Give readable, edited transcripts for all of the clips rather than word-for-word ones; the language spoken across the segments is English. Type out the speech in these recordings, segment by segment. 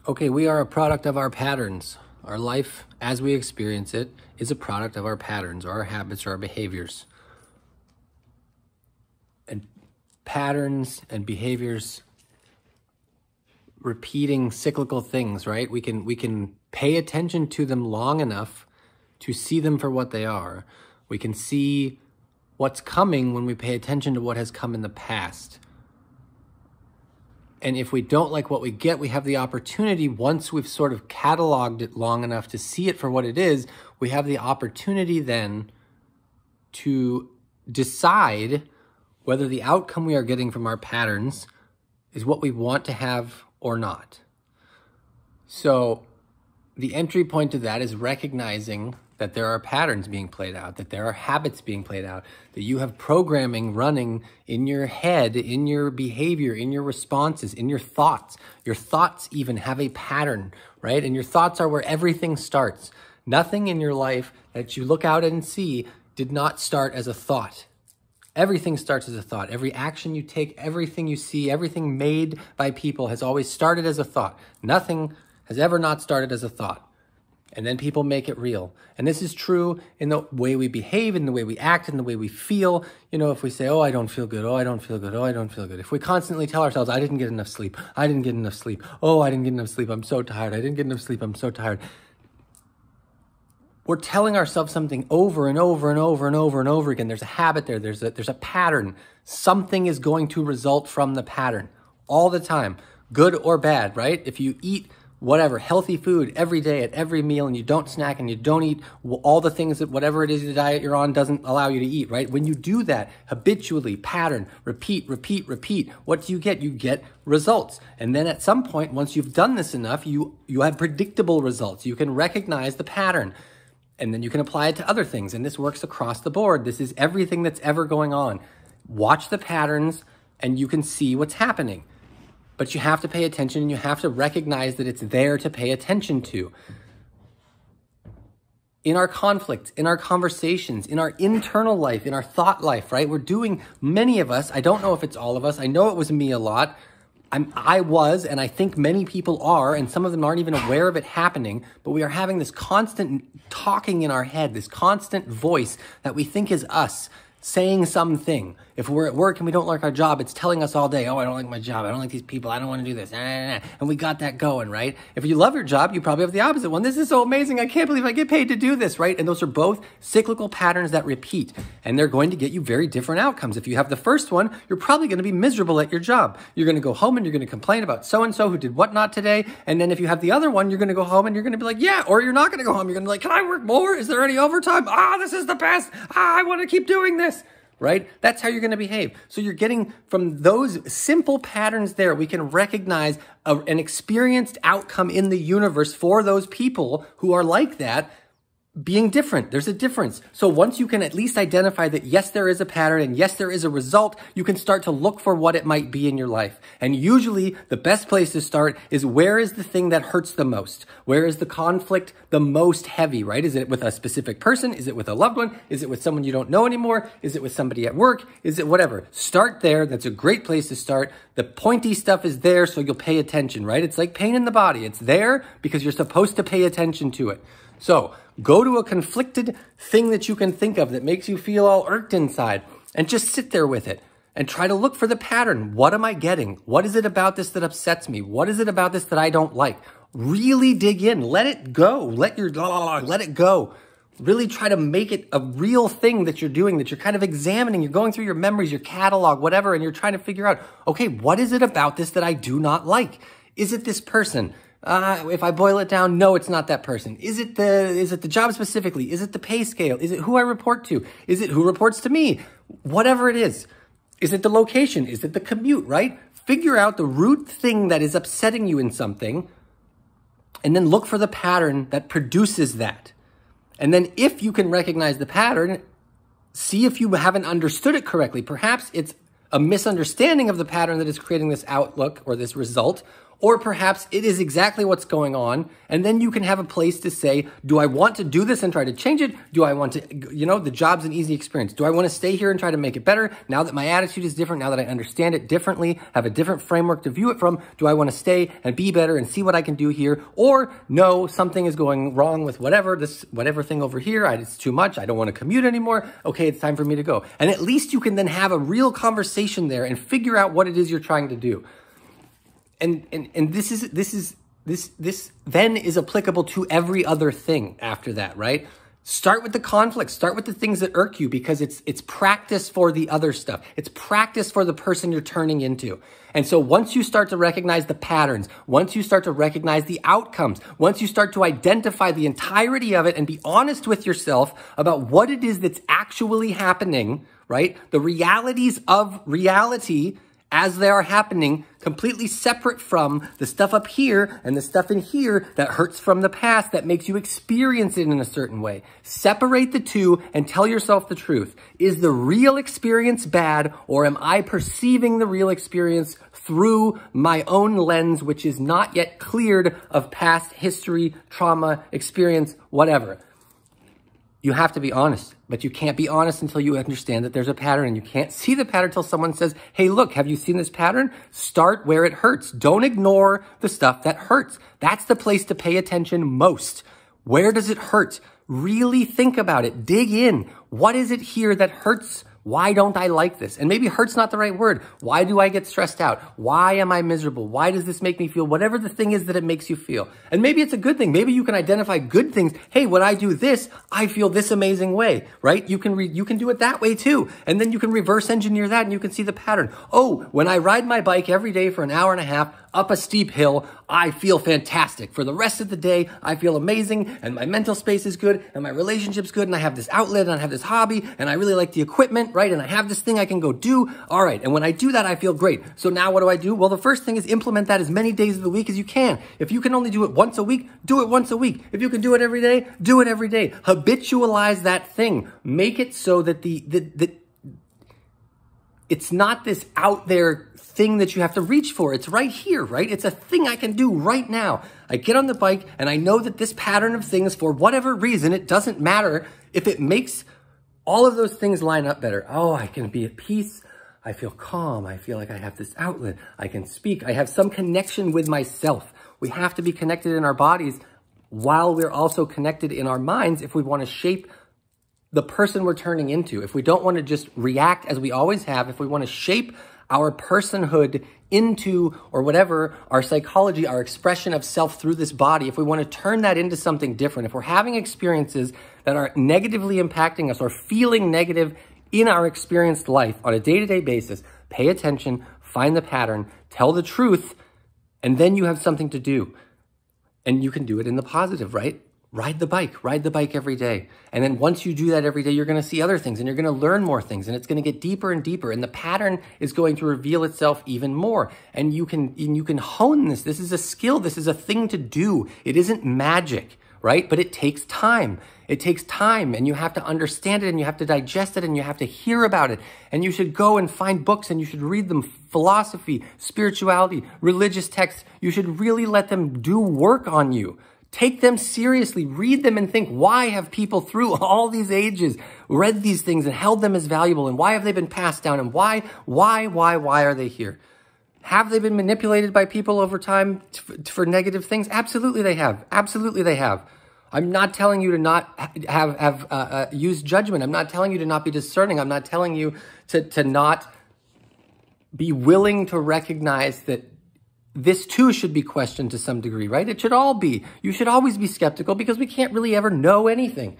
Okay, we are a product of our patterns. Our life, as we experience it, is a product of our patterns or our habits or our behaviors. And patterns and behaviors, repeating cyclical things, right? We can pay attention to them long enough to see them for what they are. We can see what's coming when we pay attention to what has come in the past. And if we don't like what we get, we have the opportunity, once we've sort of cataloged it long enough to see it for what it is, we have the opportunity then to decide whether the outcome we are getting from our patterns is what we want to have or not. So the entry point to that is recognizing that there are patterns being played out, that there are habits being played out, that you have programming running in your head, in your behavior, in your responses, in your thoughts. Your thoughts even have a pattern, right? And your thoughts are where everything starts. Nothing in your life that you look out and see did not start as a thought. Everything starts as a thought. Every action you take, everything you see, everything made by people has always started as a thought. Nothing has ever not started as a thought. And then people make it real. And this is true in the way we behave, in the way we act, in the way we feel. You know, if we say, oh, I don't feel good, oh, I don't feel good, oh, I don't feel good. If we constantly tell ourselves, I didn't get enough sleep, I didn't get enough sleep, oh, I didn't get enough sleep, I'm so tired, I didn't get enough sleep, I'm so tired. We're telling ourselves something over and over and over and over and over again. There's a habit there, there's a pattern. Something is going to result from the pattern all the time, good or bad, right? If you eat whatever, healthy food every day at every meal, and you don't snack and you don't eat all the things that whatever it is the diet you're on doesn't allow you to eat, right? When you do that habitually, pattern, repeat, what do you get? You get results. And then at some point, once you've done this enough, you have predictable results. You can recognize the pattern, and then you can apply it to other things. And this works across the board. This is everything that's ever going on. Watch the patterns and you can see what's happening. But you have to pay attention, and you have to recognize that it's there to pay attention to. In our conflicts, in our conversations, in our internal life, in our thought life, right? We're doing, many of us, I don't know if it's all of us, I know it was me a lot. I was, and I think many people are, and some of them aren't even aware of it happening, but we are having this constant talking in our head, this constant voice that we think is us, saying something. If we're at work and we don't like our job, it's telling us all day, oh, I don't like my job, I don't like these people, I don't want to do this, and we got that going, right? If you love your job, you probably have the opposite one. This is so amazing, I can't believe I get paid to do this, right? And those are both cyclical patterns that repeat, and they're going to get you very different outcomes. If you have the first one, you're probably going to be miserable at your job. You're going to go home and you're going to complain about so-and-so who did what not today, and then if you have the other one, you're going to go home and you're going to be like, yeah, or you're not going to go home. You're going to be like, can I work more? Is there any overtime? This is the best. I want to keep doing this. Right? That's how you're going to behave. So you're getting from those simple patterns there, we can recognize an experienced outcome in the universe for those people who are like that being different. There's a difference. So once you can at least identify that, yes, there is a pattern and yes, there is a result, you can start to look for what it might be in your life. And usually the best place to start is, where is the thing that hurts the most? Where is the conflict the most heavy, right? Is it with a specific person? Is it with a loved one? Is it with someone you don't know anymore? Is it with somebody at work? Is it whatever? Start there. That's a great place to start. The pointy stuff is there so you'll pay attention, right? It's like pain in the body. It's there because you're supposed to pay attention to it. So go to a conflicted thing that you can think of that makes you feel all irked inside, and just sit there with it and try to look for the pattern. What am I getting? What is it about this that upsets me? What is it about this that I don't like? Really dig in. Let it go. Let it go. Really try to make it a real thing that you're doing, that you're kind of examining. You're going through your memories, your catalog, whatever, and you're trying to figure out, okay, what is it about this that I do not like? Is it this person? If I boil it down, no, it's not that person. Is it the job specifically? Is it the pay scale? Is it who I report to? Is it who reports to me? Whatever it is. Is it the location? Is it the commute, right? Figure out the root thing that is upsetting you in something, and then look for the pattern that produces that. And then if you can recognize the pattern, see if you haven't understood it correctly. Perhaps it's a misunderstanding of the pattern that is creating this outlook or this result, Or perhaps it is exactly what's going on, and then you can have a place to say, do I want to do this and try to change it? Do I want to, the job's an easy experience. Do I want to stay here and try to make it better now that my attitude is different, now that I understand it differently, have a different framework to view it from? Do I want to stay and be better and see what I can do here? Or no, something is going wrong with whatever thing over here. It's too much. I don't want to commute anymore. Okay, it's time for me to go. And at least you can then have a real conversation there and figure out what it is you're trying to do. And this then is applicable to every other thing after that, right? Start with the conflict. Start with the things that irk you, because it's practice for the other stuff. It's practice for the person you're turning into. And so once you start to recognize the patterns, once you start to recognize the outcomes, once you start to identify the entirety of it and be honest with yourself about what it is that's actually happening, right? The realities of reality as they are happening, completely separate from the stuff up here and the stuff in here that hurts from the past, that makes you experience it in a certain way. Separate the two and tell yourself the truth. Is the real experience bad, or am I perceiving the real experience through my own lens, which is not yet cleared of past history, trauma, experience, whatever? You have to be honest, but you can't be honest until you understand that there's a pattern, and you can't see the pattern until someone says, hey, look, have you seen this pattern? Start where it hurts. Don't ignore the stuff that hurts. That's the place to pay attention most. Where does it hurt? Really think about it. Dig in. What is it here that hurts? Why don't I like this? And maybe hurt's not the right word. Why do I get stressed out? Why am I miserable? Why does this make me feel? Whatever the thing is that it makes you feel. And maybe it's a good thing. Maybe you can identify good things. Hey, when I do this, I feel this amazing way, right? You can do it that way too. And then you can reverse engineer that and you can see the pattern. Oh, when I ride my bike every day for an hour and a half up a steep hill, I feel fantastic. For the rest of the day, I feel amazing, and my mental space is good, and my relationship's good, and I have this outlet, and I have this hobby, and I really like the equipment, right? And I have this thing I can go do. All right, and when I do that, I feel great. So now what do I do? Well, the first thing is implement that as many days of the week as you can. If you can only do it once a week, do it once a week. If you can do it every day, do it every day. Habitualize that thing. Make it so that it's not this out there thing that you have to reach for. It's right here, right? It's a thing I can do right now. I get on the bike and I know that this pattern of things, for whatever reason, it doesn't matter if it makes all of those things line up better. Oh, I can be at peace. I feel calm. I feel like I have this outlet. I can speak. I have some connection with myself. We have to be connected in our bodies while we're also connected in our minds if we want to shape the person we're turning into. If we don't want to just react as we always have, if we want to shape our personhood into, or whatever, our psychology, our expression of self through this body, if we want to turn that into something different, if we're having experiences that are negatively impacting us or feeling negative in our experienced life on a day-to-day basis, pay attention, find the pattern, tell the truth, and then you have something to do. And you can do it in the positive, right? Ride the bike every day. And then once you do that every day, you're going to see other things and you're going to learn more things, and it's going to get deeper and deeper, and the pattern is going to reveal itself even more. And you can hone this. This is a skill. This is a thing to do. It isn't magic, right? But it takes time. It takes time, and you have to understand it, and you have to digest it, and you have to hear about it. And you should go and find books, and you should read them. Philosophy, spirituality, religious texts. You should really let them do work on you. Take them seriously, read them, and think, why have people through all these ages read these things and held them as valuable? And why have they been passed down? And why are they here? Have they been manipulated by people over time for negative things? Absolutely they have. Absolutely they have. I'm not telling you to not use judgment. I'm not telling you to not be discerning. I'm not telling you to not be willing to recognize that this too should be questioned to some degree, right? It should all be. You should always be skeptical because we can't really ever know anything.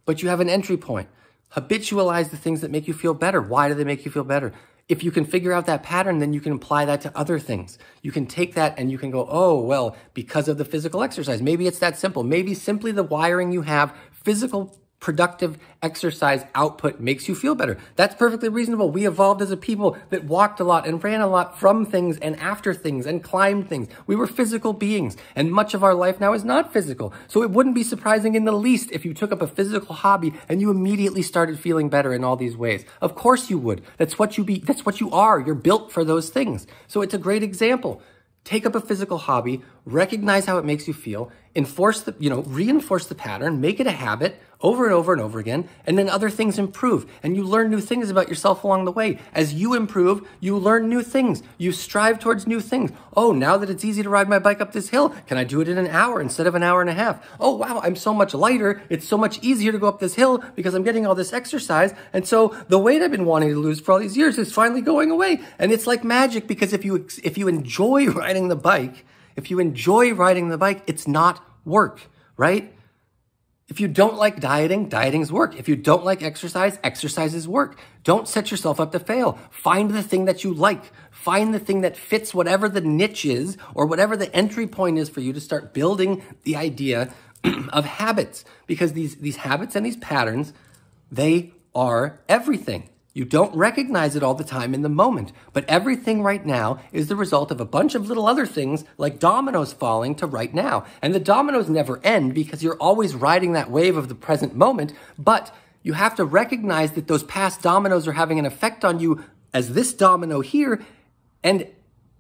But you have an entry point. Habitualize the things that make you feel better. Why do they make you feel better? If you can figure out that pattern, then you can apply that to other things. You can take that and you can go, oh, well, because of the physical exercise. Maybe it's that simple. Maybe simply the wiring you have, physical productive exercise output makes you feel better. That's perfectly reasonable. We evolved as a people that walked a lot and ran a lot from things and after things and climbed things. We were physical beings, and much of our life now is not physical. So it wouldn't be surprising in the least if you took up a physical hobby and you immediately started feeling better in all these ways. Of course you would. That's what you are. You're built for those things. So it's a great example. Take up a physical hobby, recognize how it makes you feel, reinforce the pattern, make it a habit over and over and over again, and then other things improve. And you learn new things about yourself along the way. As you improve, you learn new things. You strive towards new things. Oh, now that it's easy to ride my bike up this hill, can I do it in an hour instead of an hour and a half? Oh, wow, I'm so much lighter. It's so much easier to go up this hill because I'm getting all this exercise. And so the weight I've been wanting to lose for all these years is finally going away. And it's like magic, because if you enjoy riding the bike, it's not work, right? If you don't like dieting, dieting's work. If you don't like exercise, exercise is work. Don't set yourself up to fail. Find the thing that you like. Find the thing that fits whatever the niche is or whatever the entry point is for you to start building the idea of habits. Because these habits and these patterns, they are everything. You don't recognize it all the time in the moment, but everything right now is the result of a bunch of little other things like dominoes falling to right now. And the dominoes never end because you're always riding that wave of the present moment, but you have to recognize that those past dominoes are having an effect on you as this domino here, and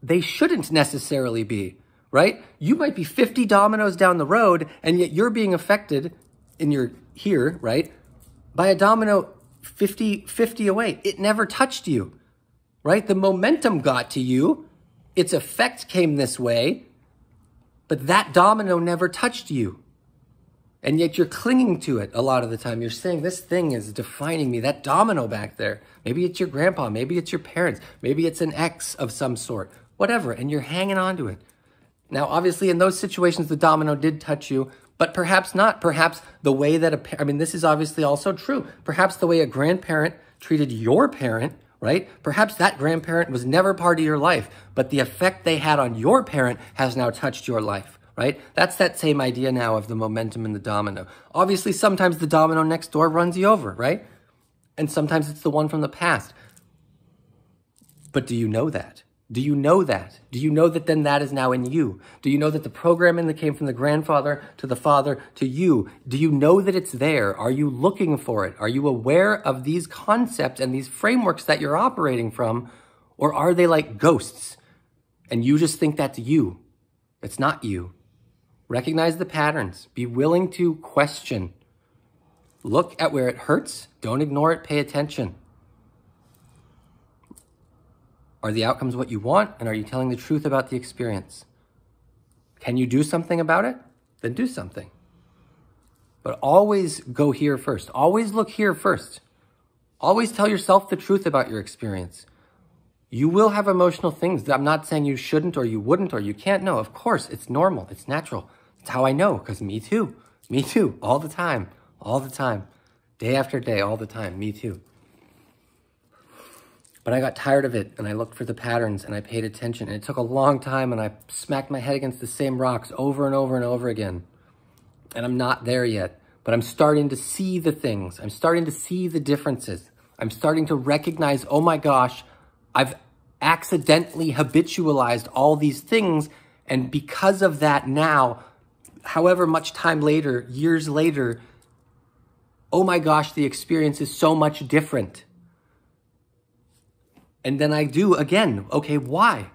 they shouldn't necessarily be, right? You might be 50 dominoes down the road, and yet you're being affected in your here, right, by a domino 50 away. It never touched you, right? The momentum got to you. Its effect came this way, but that domino never touched you. And yet you're clinging to it a lot of the time. You're saying, this thing is defining me, that domino back there. Maybe it's your grandpa, maybe it's your parents, maybe it's an ex of some sort, whatever, and you're hanging on to it. Now, obviously, in those situations, the domino did touch you, but perhaps not. Perhaps the way that this is obviously also true. Perhaps the way a grandparent treated your parent, right? Perhaps that grandparent was never part of your life, but the effect they had on your parent has now touched your life, right? That's that same idea now of the momentum in the domino. Obviously, sometimes the domino next door runs you over, right? And sometimes it's the one from the past. But do you know that? Do you know that? Do you know that then that is now in you? Do you know that the programming that came from the grandfather to the father to you, do you know that it's there? Are you looking for it? Are you aware of these concepts and these frameworks that you're operating from? Or are they like ghosts and you just think that's you? It's not you. Recognize the patterns. Be willing to question. Look at where it hurts. Don't ignore it. Pay attention. Are the outcomes what you want? And are you telling the truth about the experience? Can you do something about it? Then do something. But always go here first. Always look here first. Always tell yourself the truth about your experience. You will have emotional things. I'm not saying you shouldn't or you wouldn't or you can't. No, of course, it's normal. It's natural. It's how I know, because me too. Me too. All the time. All the time. Day after day, all the time. Me too. But I got tired of it, and I looked for the patterns, and I paid attention, and it took a long time, and I smacked my head against the same rocks over and over and over again. And I'm not there yet, but I'm starting to see the things. I'm starting to see the differences. I'm starting to recognize, oh my gosh, I've accidentally habitualized all these things, and because of that now, however much time later, years later, oh my gosh, the experience is so much different. And then I do again, okay, why?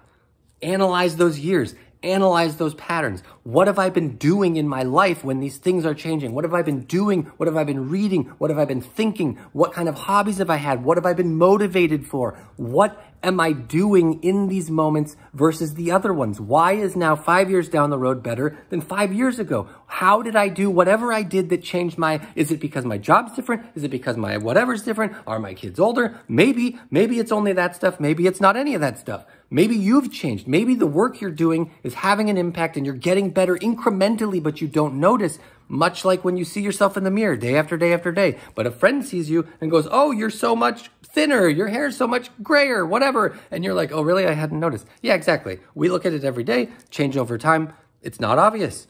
Analyze those years, analyze those patterns. What have I been doing in my life when these things are changing? What have I been doing? What have I been reading? What have I been thinking? What kind of hobbies have I had? What have I been motivated for? What am I doing in these moments versus the other ones? Why is now 5 years down the road better than 5 years ago? How did I do whatever I did that changed is it because my job's different? Is it because my whatever's different? Are my kids older? Maybe it's only that stuff. Maybe it's not any of that stuff. Maybe you've changed. Maybe the work you're doing is having an impact and you're getting better incrementally, but you don't notice, much like when you see yourself in the mirror day after day after day. But a friend sees you and goes, oh, you're so much thinner, your hair's so much grayer, whatever. And you're like, oh, really? I hadn't noticed. Yeah, exactly. We look at it every day, change over time. It's not obvious.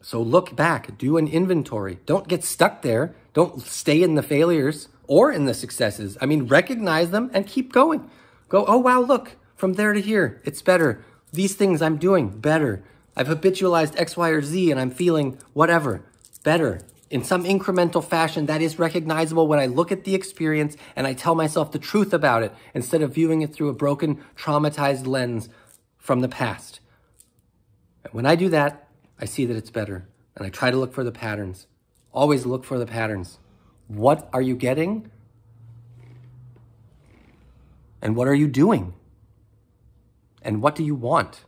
So look back, do an inventory. Don't get stuck there. Don't stay in the failures or in the successes. I mean, recognize them and keep going. Go, oh, wow, look, from there to here, it's better. These things I'm doing, better. I've habitualized X, Y, or Z, and I'm feeling whatever, better. In some incremental fashion that is recognizable when I look at the experience and I tell myself the truth about it instead of viewing it through a broken, traumatized lens from the past. And when I do that, I see that it's better. And I try to look for the patterns. Always look for the patterns. What are you getting? And what are you doing? And what do you want?